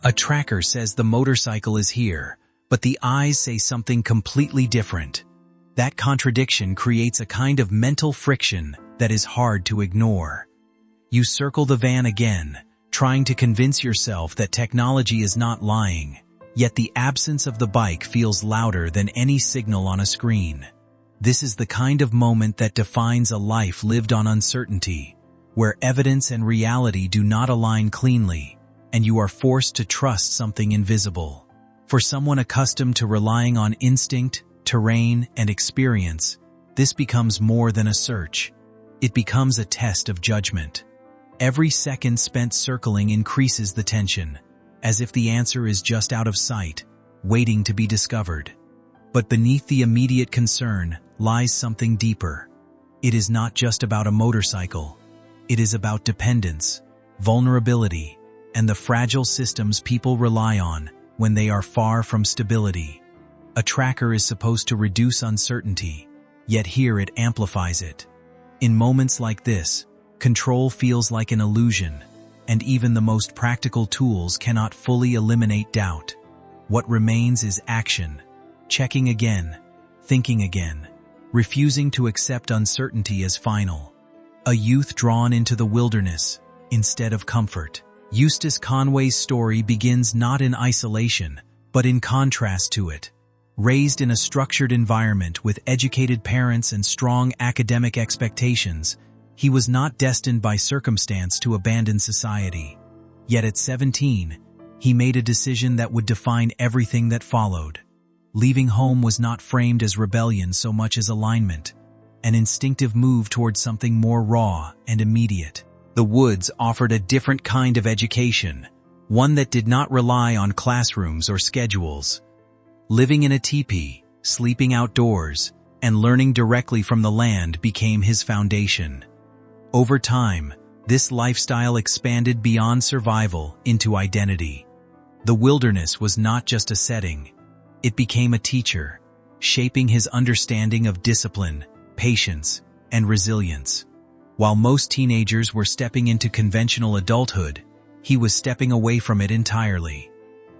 A tracker says the motorcycle is here, but the eyes say something completely different. That contradiction creates a kind of mental friction that is hard to ignore. You circle the van again, trying to convince yourself that technology is not lying, yet the absence of the bike feels louder than any signal on a screen. This is the kind of moment that defines a life lived on uncertainty, where evidence and reality do not align cleanly, and you are forced to trust something invisible. For someone accustomed to relying on instinct, terrain, and experience, this becomes more than a search. It becomes a test of judgment. Every second spent circling increases the tension, as if the answer is just out of sight, waiting to be discovered. But beneath the immediate concern lies something deeper. It is not just about a motorcycle. It is about dependence, vulnerability, and the fragile systems people rely on when they are far from stability. A tracker is supposed to reduce uncertainty, yet here it amplifies it. In moments like this, control feels like an illusion, and even the most practical tools cannot fully eliminate doubt. What remains is action, checking again, thinking again, refusing to accept uncertainty as final. A youth drawn into the wilderness instead of comfort. Eustace Conway's story begins not in isolation, but in contrast to it. Raised in a structured environment with educated parents and strong academic expectations, he was not destined by circumstance to abandon society. Yet at 17, he made a decision that would define everything that followed. Leaving home was not framed as rebellion so much as alignment, an instinctive move towards something more raw and immediate. The woods offered a different kind of education, one that did not rely on classrooms or schedules. Living in a teepee, sleeping outdoors, and learning directly from the land became his foundation. Over time, this lifestyle expanded beyond survival into identity. The wilderness was not just a setting. It became a teacher, shaping his understanding of discipline, patience, and resilience. While most teenagers were stepping into conventional adulthood, he was stepping away from it entirely.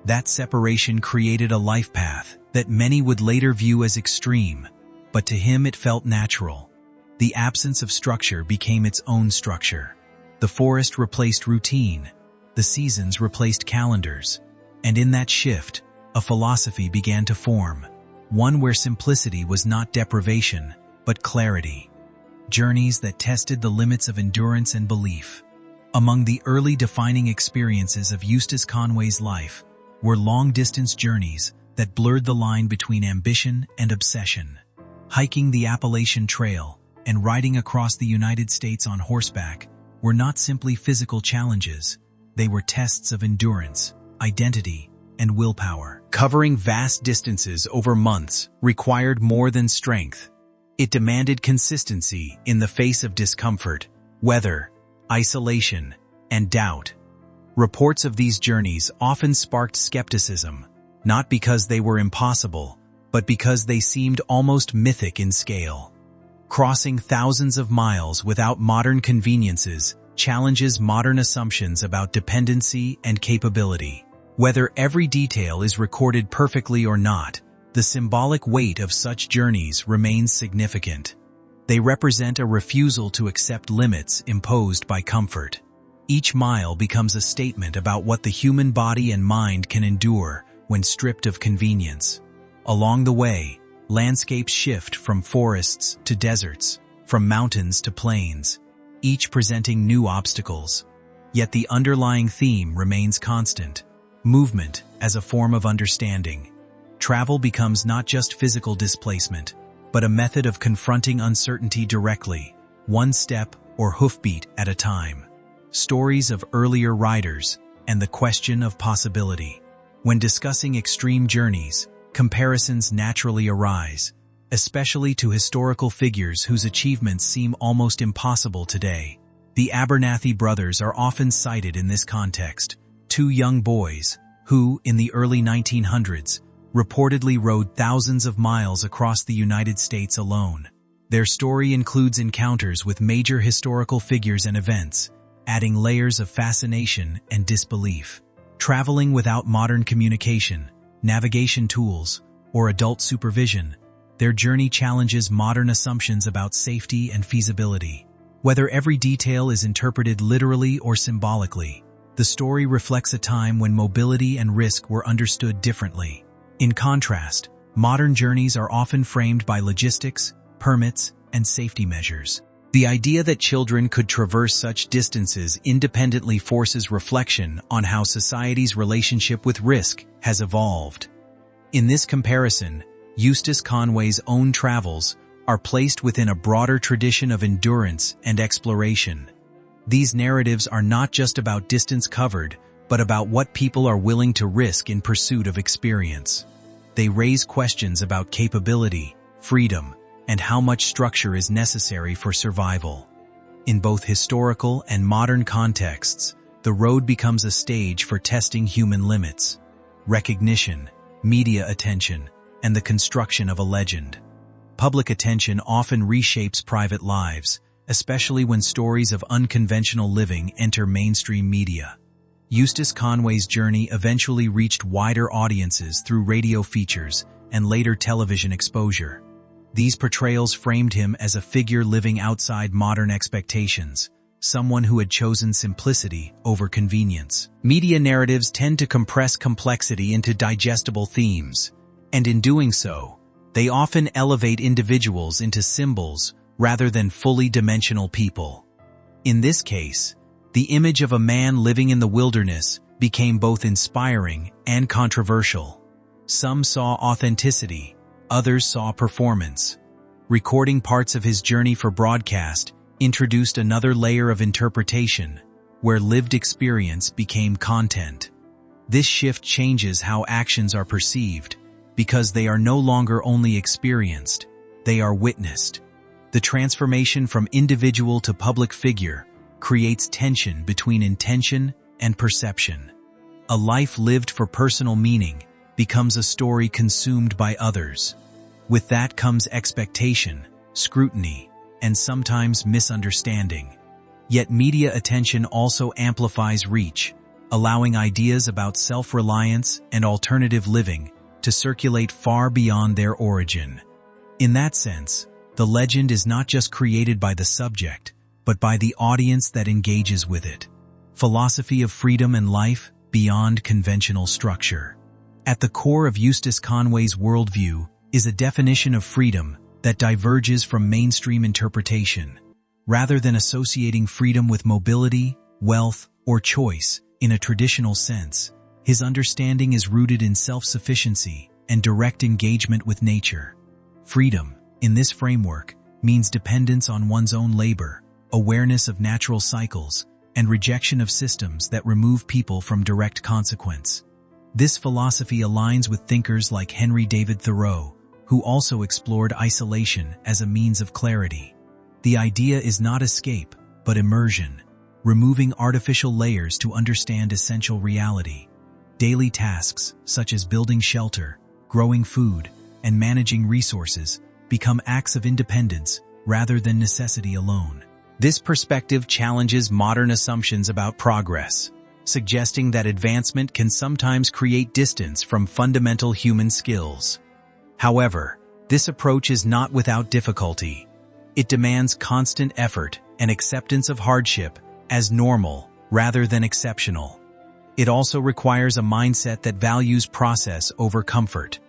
That separation created a life path that many would later view as extreme, but to him it felt natural. The absence of structure became its own structure. The forest replaced routine, the seasons replaced calendars, and in that shift, a philosophy began to form, one where simplicity was not deprivation, but clarity. Journeys that tested the limits of endurance and belief. Among the early defining experiences of Eustace Conway's life were long-distance journeys that blurred the line between ambition and obsession. Hiking the Appalachian Trail and riding across the United States on horseback were not simply physical challenges, they were tests of endurance, identity, and willpower. Covering vast distances over months required more than strength. It demanded consistency in the face of discomfort, weather, isolation, and doubt. Reports of these journeys often sparked skepticism, not because they were impossible, but because they seemed almost mythic in scale. Crossing thousands of miles without modern conveniences challenges modern assumptions about dependency and capability. Whether every detail is recorded perfectly or not, the symbolic weight of such journeys remains significant. They represent a refusal to accept limits imposed by comfort. Each mile becomes a statement about what the human body and mind can endure when stripped of convenience. Along the way, landscapes shift from forests to deserts, from mountains to plains, each presenting new obstacles. Yet the underlying theme remains constant: movement as a form of understanding. Travel becomes not just physical displacement, but a method of confronting uncertainty directly, one step or hoofbeat at a time. Stories of earlier riders and the question of possibility. When discussing extreme journeys, comparisons naturally arise, especially to historical figures whose achievements seem almost impossible today. The Abernathy brothers are often cited in this context, two young boys who, in the early 1900s, reportedly rode thousands of miles across the United States alone. Their story includes encounters with major historical figures and events, adding layers of fascination and disbelief. Traveling without modern communication, navigation tools, or adult supervision, their journey challenges modern assumptions about safety and feasibility. Whether every detail is interpreted literally or symbolically, the story reflects a time when mobility and risk were understood differently. In contrast, modern journeys are often framed by logistics, permits, and safety measures. The idea that children could traverse such distances independently forces reflection on how society's relationship with risk has evolved. In this comparison, Eustace Conway's own travels are placed within a broader tradition of endurance and exploration. These narratives are not just about distance covered, but about what people are willing to risk in pursuit of experience. They raise questions about capability, freedom, and how much structure is necessary for survival. In both historical and modern contexts, the road becomes a stage for testing human limits, recognition, media attention, and the construction of a legend. Public attention often reshapes private lives, especially when stories of unconventional living enter mainstream media. Eustace Conway's journey eventually reached wider audiences through radio features and later television exposure. These portrayals framed him as a figure living outside modern expectations, someone who had chosen simplicity over convenience. Media narratives tend to compress complexity into digestible themes, and in doing so, they often elevate individuals into symbols rather than fully dimensional people. In this case, the image of a man living in the wilderness became both inspiring and controversial. Some saw authenticity, others saw performance. Recording parts of his journey for broadcast introduced another layer of interpretation, where lived experience became content. This shift changes how actions are perceived, because they are no longer only experienced, they are witnessed. The transformation from individual to public figure creates tension between intention and perception. A life lived for personal meaning becomes a story consumed by others. With that comes expectation, scrutiny, and sometimes misunderstanding. Yet media attention also amplifies reach, allowing ideas about self-reliance and alternative living to circulate far beyond their origin. In that sense, the legend is not just created by the subject, but by the audience that engages with it. Philosophy of freedom and life beyond conventional structure. At the core of Eustace Conway's worldview is a definition of freedom that diverges from mainstream interpretation. Rather than associating freedom with mobility, wealth, or choice in a traditional sense, his understanding is rooted in self-sufficiency and direct engagement with nature. Freedom, in this framework, means dependence on one's own labor, awareness of natural cycles, and rejection of systems that remove people from direct consequence. This philosophy aligns with thinkers like Henry David Thoreau, who also explored isolation as a means of clarity. The idea is not escape, but immersion, removing artificial layers to understand essential reality. Daily tasks, such as building shelter, growing food, and managing resources, become acts of independence rather than necessity alone. This perspective challenges modern assumptions about progress, suggesting that advancement can sometimes create distance from fundamental human skills. However, this approach is not without difficulty. It demands constant effort and acceptance of hardship as normal rather than exceptional. It also requires a mindset that values process over comfort.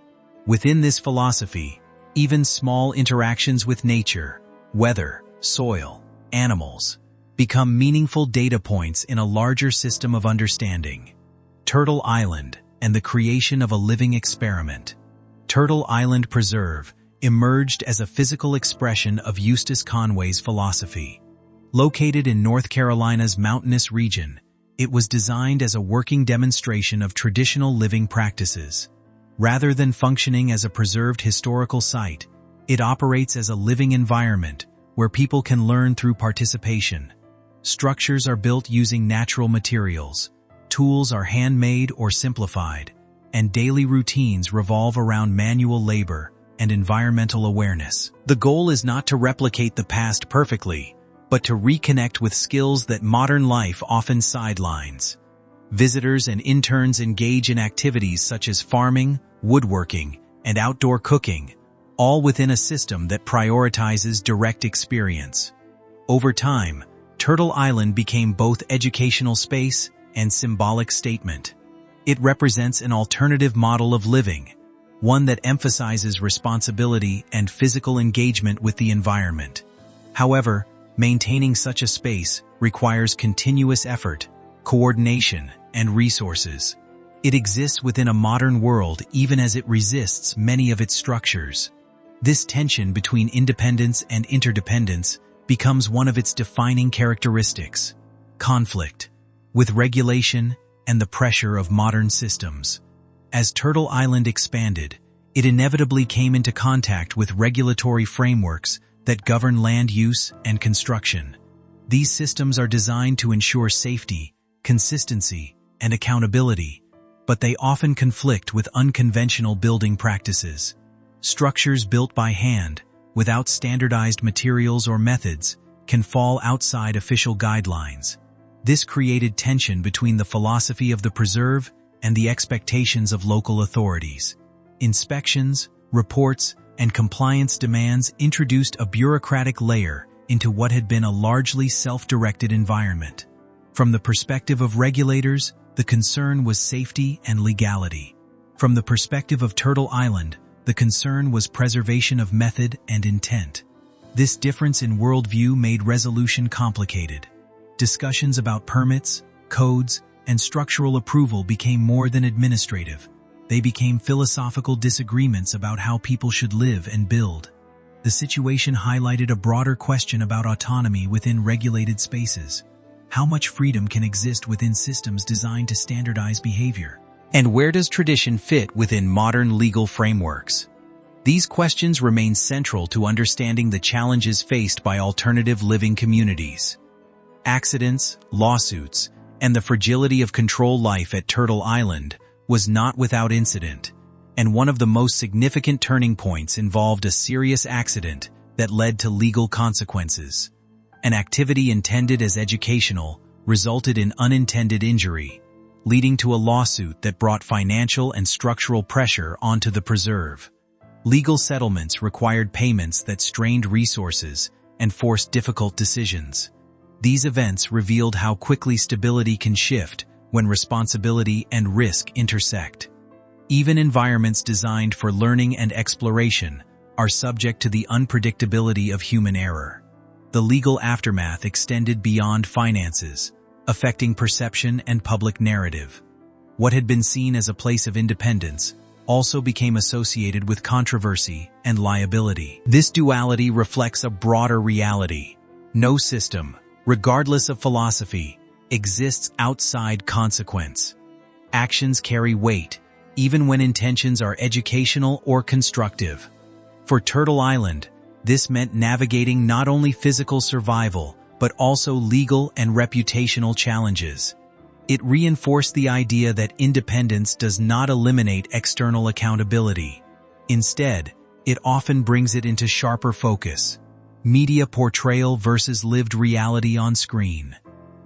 Within this philosophy, even small interactions with nature, weather, soil, animals, become meaningful data points in a larger system of understanding. Turtle Island and the creation of a living experiment. Turtle Island Preserve emerged as a physical expression of Eustace Conway's philosophy. Located in North Carolina's mountainous region, it was designed as a working demonstration of traditional living practices. Rather than functioning as a preserved historical site, it operates as a living environment where people can learn through participation. Structures are built using natural materials, tools are handmade or simplified, and daily routines revolve around manual labor and environmental awareness. The goal is not to replicate the past perfectly, but to reconnect with skills that modern life often sidelines. Visitors and interns engage in activities such as farming, woodworking, and outdoor cooking, all within a system that prioritizes direct experience. Over time, Turtle Island became both educational space and symbolic statement. It represents an alternative model of living, one that emphasizes responsibility and physical engagement with the environment. However, maintaining such a space requires continuous effort, coordination, and resources. It exists within a modern world even as it resists many of its structures. This tension between independence and interdependence becomes one of its defining characteristics: conflict with regulation and the pressure of modern systems. As Turtle Island expanded, it inevitably came into contact with regulatory frameworks that govern land use and construction. These systems are designed to ensure safety, consistency, and accountability, but they often conflict with unconventional building practices. Structures built by hand, without standardized materials or methods, can fall outside official guidelines. This created tension between the philosophy of the preserve and the expectations of local authorities. Inspections, reports, and compliance demands introduced a bureaucratic layer into what had been a largely self-directed environment. From the perspective of regulators, the concern was safety and legality. From the perspective of Turtle Island, the concern was preservation of method and intent. This difference in worldview made resolution complicated. Discussions about permits, codes, and structural approval became more than administrative. They became philosophical disagreements about how people should live and build. The situation highlighted a broader question about autonomy within regulated spaces. How much freedom can exist within systems designed to standardize behavior? And where does tradition fit within modern legal frameworks? These questions remain central to understanding the challenges faced by alternative living communities. Accidents, lawsuits, and the fragility of control life at Turtle Island was not without incident, and one of the most significant turning points involved a serious accident that led to legal consequences. An activity intended as educational resulted in unintended injury, leading to a lawsuit that brought financial and structural pressure onto the preserve. Legal settlements required payments that strained resources and forced difficult decisions. These events revealed how quickly stability can shift when responsibility and risk intersect. Even environments designed for learning and exploration are subject to the unpredictability of human error. The legal aftermath extended beyond finances, affecting perception and public narrative. What had been seen as a place of independence also became associated with controversy and liability. This duality reflects a broader reality. No system, regardless of philosophy, exists outside consequence. Actions carry weight, even when intentions are educational or constructive. For Turtle Island, this meant navigating not only physical survival, but also legal and reputational challenges. It reinforced the idea that independence does not eliminate external accountability. Instead, it often brings it into sharper focus. Media portrayal versus lived reality on screen.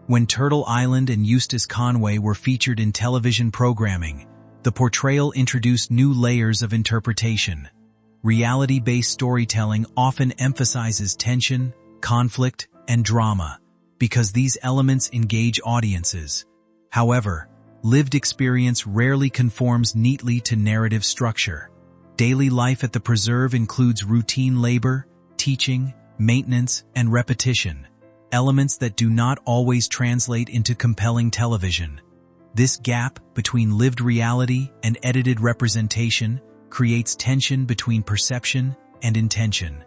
When Turtle Island and Eustace Conway were featured in television programming, the portrayal introduced new layers of interpretation. Reality-based storytelling often emphasizes tension, conflict, and drama, because these elements engage audiences. However, lived experience rarely conforms neatly to narrative structure. Daily life at the preserve includes routine labor, teaching, maintenance, and repetition, elements that do not always translate into compelling television. This gap between lived reality and edited representation creates tension between perception and intention.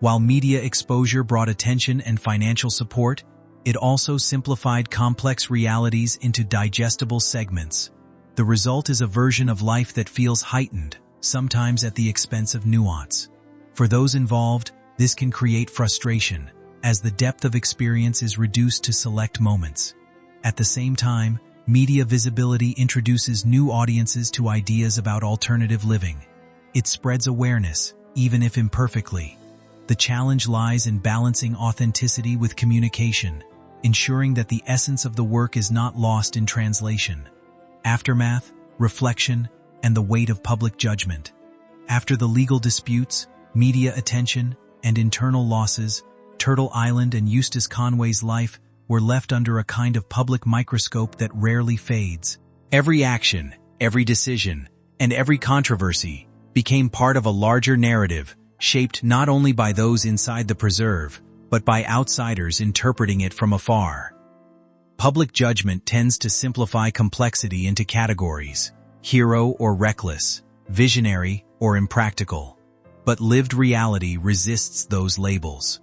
While media exposure brought attention and financial support, it also simplified complex realities into digestible segments. The result is a version of life that feels heightened, sometimes at the expense of nuance. For those involved, this can create frustration, as the depth of experience is reduced to select moments. At the same time, media visibility introduces new audiences to ideas about alternative living. It spreads awareness, even if imperfectly. The challenge lies in balancing authenticity with communication. ensuring that the essence of the work is not lost in translation. Aftermath, reflection, and the weight of public judgment. After the legal disputes, media attention, and internal losses, Turtle Island and Eustace Conway's life were left under a kind of public microscope that rarely fades. Every action, every decision, and every controversy became part of a larger narrative, shaped not only by those inside the preserve, but by outsiders interpreting it from afar. Public judgment tends to simplify complexity into categories: hero or reckless, visionary or impractical. But lived reality resists those labels.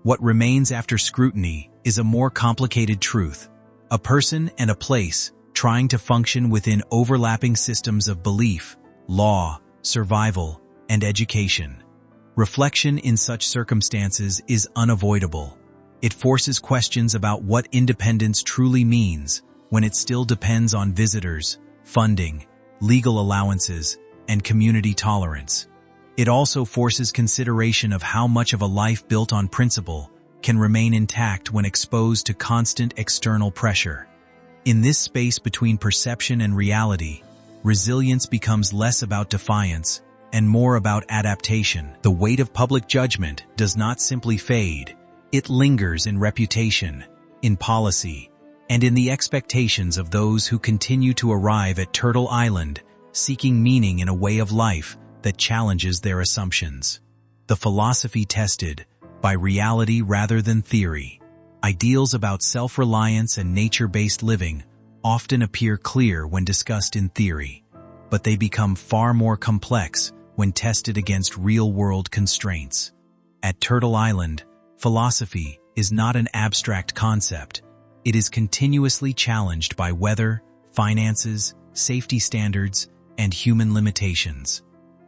What remains after scrutiny is a more complicated truth: a person and a place trying to function within overlapping systems of belief, law, survival, and education. Reflection in such circumstances is unavoidable. It forces questions about what independence truly means when it still depends on visitors, funding, legal allowances, and community tolerance. It also forces consideration of how much of a life built on principle can remain intact when exposed to constant external pressure. In this space between perception and reality, resilience becomes less about defiance and more about adaptation. The weight of public judgment does not simply fade. It lingers in reputation, in policy, and in the expectations of those who continue to arrive at Turtle Island, seeking meaning in a way of life that challenges their assumptions. The philosophy tested by reality rather than theory. Ideals about self-reliance and nature-based living often appear clear when discussed in theory, but they become far more complex when tested against real-world constraints. At Turtle Island, philosophy is not an abstract concept. It is continuously challenged by weather, finances, safety standards, and human limitations.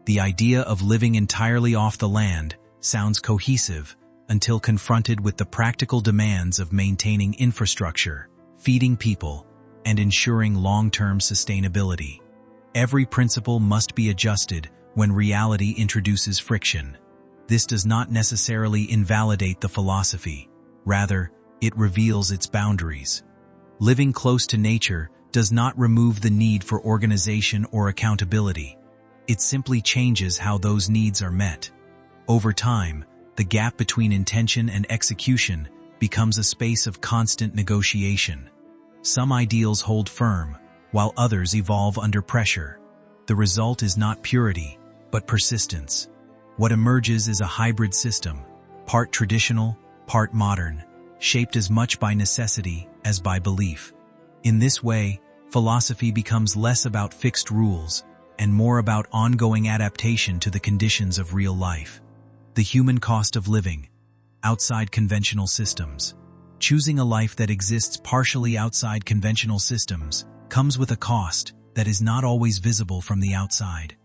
The idea of living entirely off the land sounds cohesive until confronted with the practical demands of maintaining infrastructure, feeding people, and ensuring long-term sustainability. Every principle must be adjusted when reality introduces friction. This does not necessarily invalidate the philosophy. Rather, it reveals its boundaries. Living close to nature does not remove the need for organization or accountability. It simply changes how those needs are met. Over time, the gap between intention and execution becomes a space of constant negotiation. Some ideals hold firm, while others evolve under pressure. The result is not purity, but persistence. What emerges is a hybrid system, part traditional, part modern, shaped as much by necessity as by belief. In this way, philosophy becomes less about fixed rules and more about ongoing adaptation to the conditions of real life. The human cost of living, outside conventional systems. Choosing a life that exists partially outside conventional systems comes with a cost that is not always visible from the outside.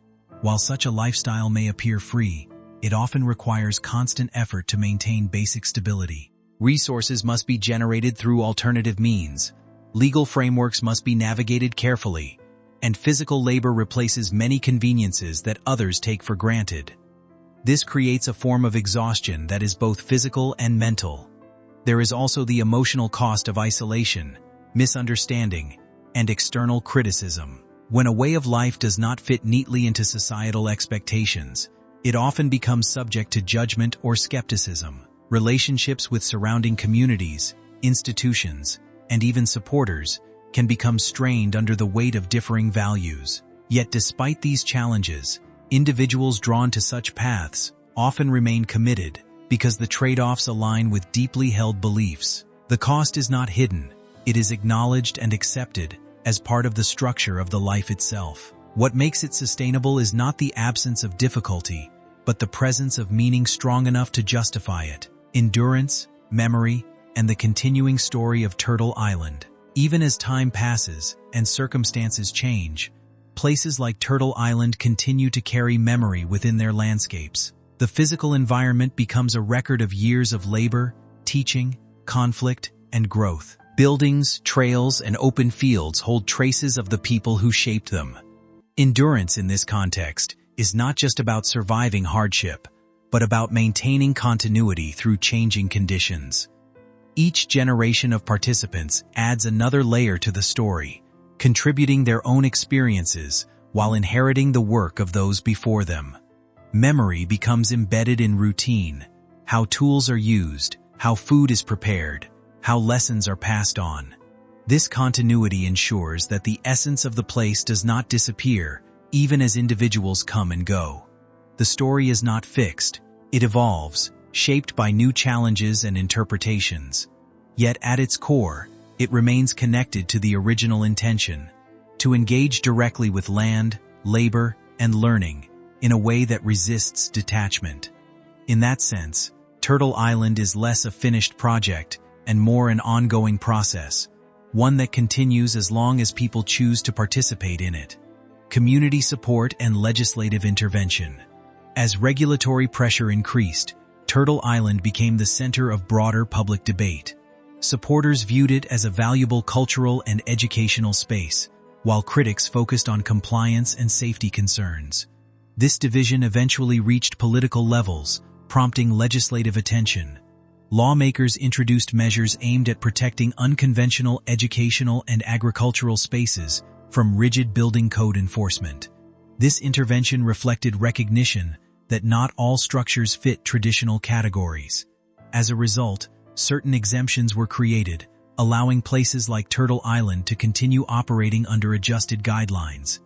While such a lifestyle may appear free, it often requires constant effort to maintain basic stability. Resources must be generated through alternative means. Legal frameworks must be navigated carefully, and physical labor replaces many conveniences that others take for granted. This creates a form of exhaustion that is both physical and mental. There is also the emotional cost of isolation, misunderstanding, and external criticism. When a way of life does not fit neatly into societal expectations, it often becomes subject to judgment or skepticism. Relationships with surrounding communities, institutions, and even supporters can become strained under the weight of differing values. Yet despite these challenges, individuals drawn to such paths often remain committed because the trade-offs align with deeply held beliefs. The cost is not hidden, it is acknowledged and accepted as part of the structure of the life itself. What makes it sustainable is not the absence of difficulty, but the presence of meaning strong enough to justify it. Endurance, memory, and the continuing story of Turtle Island. Even as time passes and circumstances change, places like Turtle Island continue to carry memory within their landscapes. The physical environment becomes a record of years of labor, teaching, conflict, and growth. Buildings, trails, and open fields hold traces of the people who shaped them. Endurance in this context is not just about surviving hardship, but about maintaining continuity through changing conditions. Each generation of participants adds another layer to the story, contributing their own experiences while inheriting the work of those before them. Memory becomes embedded in routine, how tools are used, how food is prepared, how lessons are passed on. This continuity ensures that the essence of the place does not disappear, even as individuals come and go. The story is not fixed, it evolves, shaped by new challenges and interpretations. Yet at its core, it remains connected to the original intention, to engage directly with land, labor, and learning in a way that resists detachment. In that sense, Turtle Island is less a finished project and more an ongoing process, one that continues as long as people choose to participate in it. Community support and legislative intervention. As regulatory pressure increased, Turtle Island became the center of broader public debate. Supporters viewed it as a valuable cultural and educational space, while critics focused on compliance and safety concerns. This division eventually reached political levels, prompting legislative attention. Lawmakers introduced measures aimed at protecting unconventional educational and agricultural spaces from rigid building code enforcement. This intervention reflected recognition that not all structures fit traditional categories. As a result, certain exemptions were created, allowing places like Turtle Island to continue operating under adjusted guidelines.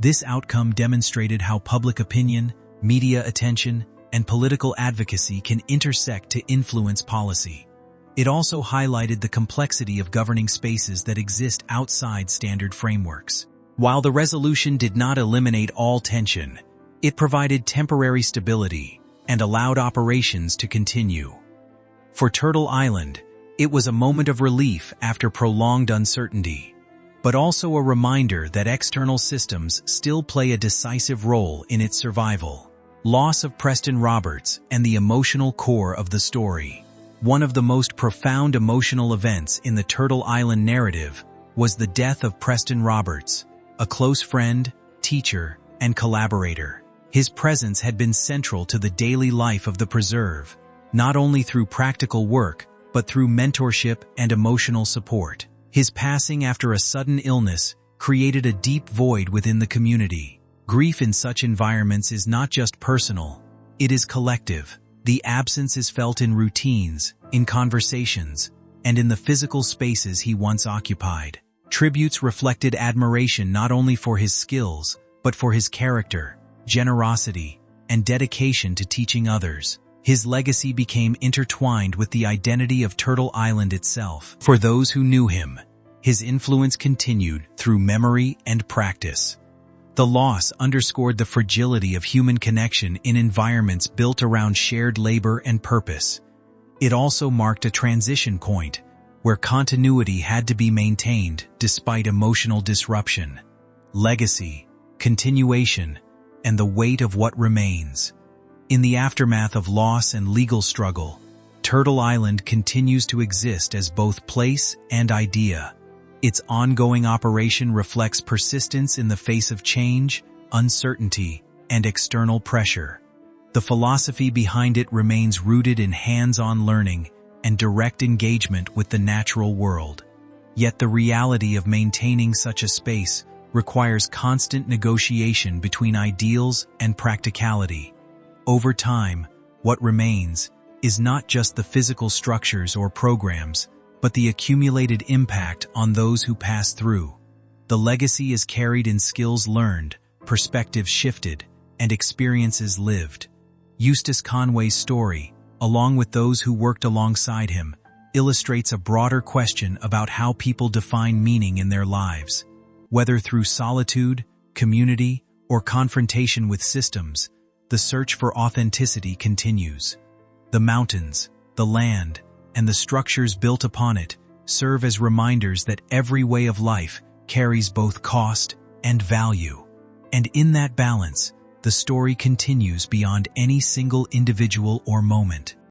This outcome demonstrated how public opinion, media attention, and political advocacy can intersect to influence policy. It also highlighted the complexity of governing spaces that exist outside standard frameworks. While the resolution did not eliminate all tension, it provided temporary stability and allowed operations to continue. For Turtle Island, it was a moment of relief after prolonged uncertainty, but also a reminder that external systems still play a decisive role in its survival. Loss of Preston Roberts and the emotional core of the story. One of the most profound emotional events in the Turtle Island narrative was the death of Preston Roberts, a close friend, teacher, and collaborator. His presence had been central to the daily life of the preserve, not only through practical work, but through mentorship and emotional support. His passing after a sudden illness created a deep void within the community. Grief in such environments is not just personal, it is collective. The absence is felt in routines, in conversations, and in the physical spaces he once occupied. Tributes reflected admiration not only for his skills, but for his character, generosity, and dedication to teaching others. His legacy became intertwined with the identity of Turtle Island itself. For those who knew him, his influence continued through memory and practice. The loss underscored the fragility of human connection in environments built around shared labor and purpose. It also marked a transition point, where continuity had to be maintained despite emotional disruption. Legacy, continuation, and the weight of what remains. In the aftermath of loss and legal struggle, Turtle Island continues to exist as both place and idea. Its ongoing operation reflects persistence in the face of change, uncertainty, and external pressure. The philosophy behind it remains rooted in hands-on learning and direct engagement with the natural world. Yet the reality of maintaining such a space requires constant negotiation between ideals and practicality. Over time, what remains is not just the physical structures or programs, but the accumulated impact on those who pass through. The legacy is carried in skills learned, perspectives shifted, and experiences lived. Eustace Conway's story, along with those who worked alongside him, illustrates a broader question about how people define meaning in their lives. Whether through solitude, community, or confrontation with systems, the search for authenticity continues. The mountains, the land, and the structures built upon it serve as reminders that every way of life carries both cost and value. And in that balance, the story continues beyond any single individual or moment.